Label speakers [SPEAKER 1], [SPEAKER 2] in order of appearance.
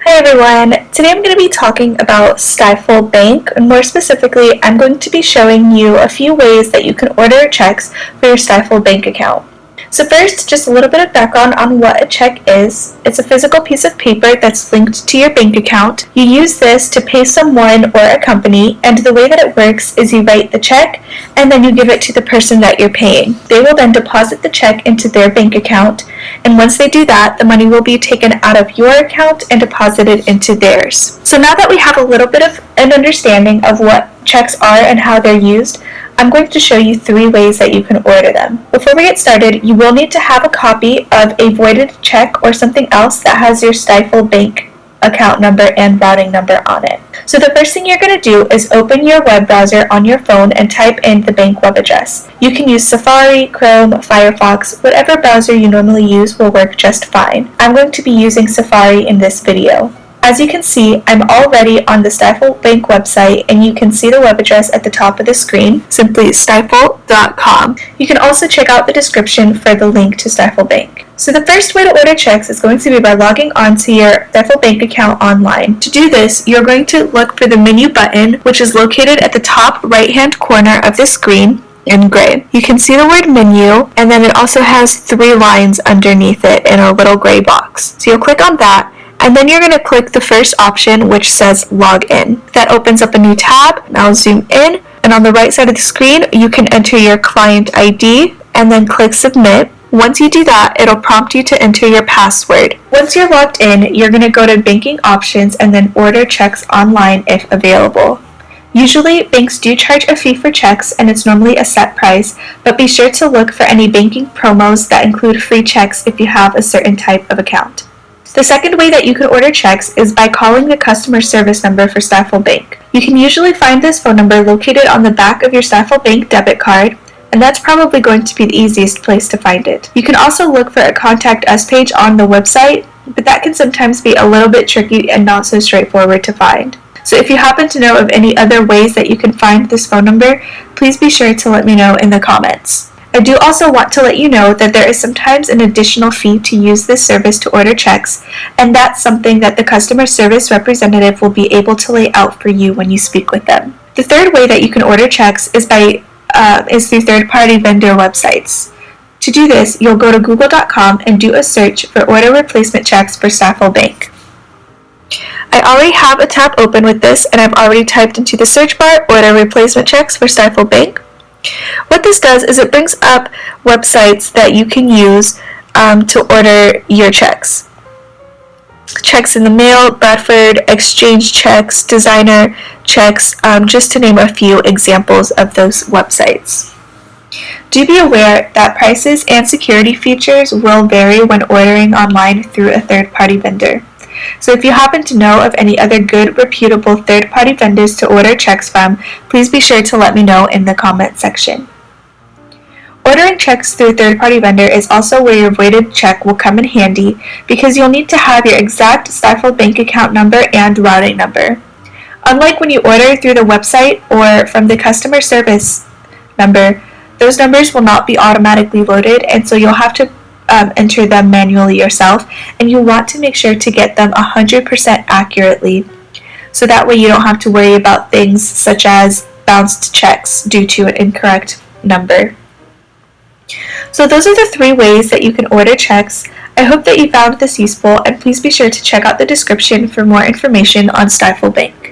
[SPEAKER 1] Hi everyone, today I'm going to be talking about Stifel Bank, and more specifically, I'm going to be showing you a few ways that you can order checks for your Stifel Bank account. So first, just a little bit of background on what a check is. It's a physical piece of paper that's linked to your bank account. You use this to pay someone or a company, and the way that it works is you write the check and then you give it to the person that you're paying. They will then deposit the check into their bank account, and once they do that, the money will be taken out of your account and deposited into theirs. So now that we have a little bit of an understanding of what checks are and how they're used, I'm going to show you 3 ways that you can order them. Before we get started, you will need to have a copy of a voided check or something else that has your Stifel Bank account number and routing number on it. So the first thing you're going to do is open your web browser on your phone and type in the bank web address. You can use Safari, Chrome, Firefox, whatever browser you normally use will work just fine. I'm going to be using Safari in this video. As you can see, I'm already on the Stifel Bank website, and you can see the web address at the top of the screen, simply stifel.com. You can also check out the description for the link to Stifel Bank. So the first way to order checks is going to be by logging on to your Stifel Bank account online. To do this, you're going to look for the menu button, which is located at the top right-hand corner of the screen in gray. You can see the word menu, and then it also has 3 lines underneath it in a little gray box. So you'll click on that, and then you're going to click the first option, which says Log In. That opens up a new tab. Now zoom in, and on the right side of the screen, you can enter your client ID and then click Submit. Once you do that, it'll prompt you to enter your password. Once you're logged in, you're going to go to Banking Options and then Order Checks Online if available. Usually, banks do charge a fee for checks, and it's normally a set price, but be sure to look for any banking promos that include free checks if you have a certain type of account. The second way that you can order checks is by calling the customer service number for Stifel Bank. You can usually find this phone number located on the back of your Stifel Bank debit card, and that's probably going to be the easiest place to find it. You can also look for a Contact Us page on the website, but that can sometimes be a little bit tricky and not so straightforward to find. So if you happen to know of any other ways that you can find this phone number, please be sure to let me know in the comments. I do also want to let you know that there is sometimes an additional fee to use this service to order checks, and that's something that the customer service representative will be able to lay out for you when you speak with them. The third way that you can order checks is through third-party vendor websites. To do this, you'll go to google.com and do a search for order replacement checks for Stifel Bank. I already have a tab open with this, and I've already typed into the search bar order replacement checks for Stifel Bank. What this does is it brings up websites that you can use to order your checks. Checks in the mail, Bradford, exchange checks, designer checks, just to name a few examples of those websites. Do be aware that prices and security features will vary when ordering online through a third-party vendor. So if you happen to know of any other good, reputable third-party vendors to order checks from, please be sure to let me know in the comment section. Ordering checks through a third-party vendor is also where your voided check will come in handy, because you'll need to have your exact Stifel Bank account number and routing number. Unlike when you order through the website or from the customer service number, those numbers will not be automatically loaded, and so you'll have to enter them manually yourself, and you want to make sure to get them 100% accurately, so that way you don't have to worry about things such as bounced checks due to an incorrect number. So those are the 3 ways that you can order checks. I hope that you found this useful, and please be sure to check out the description for more information on Stifel Bank.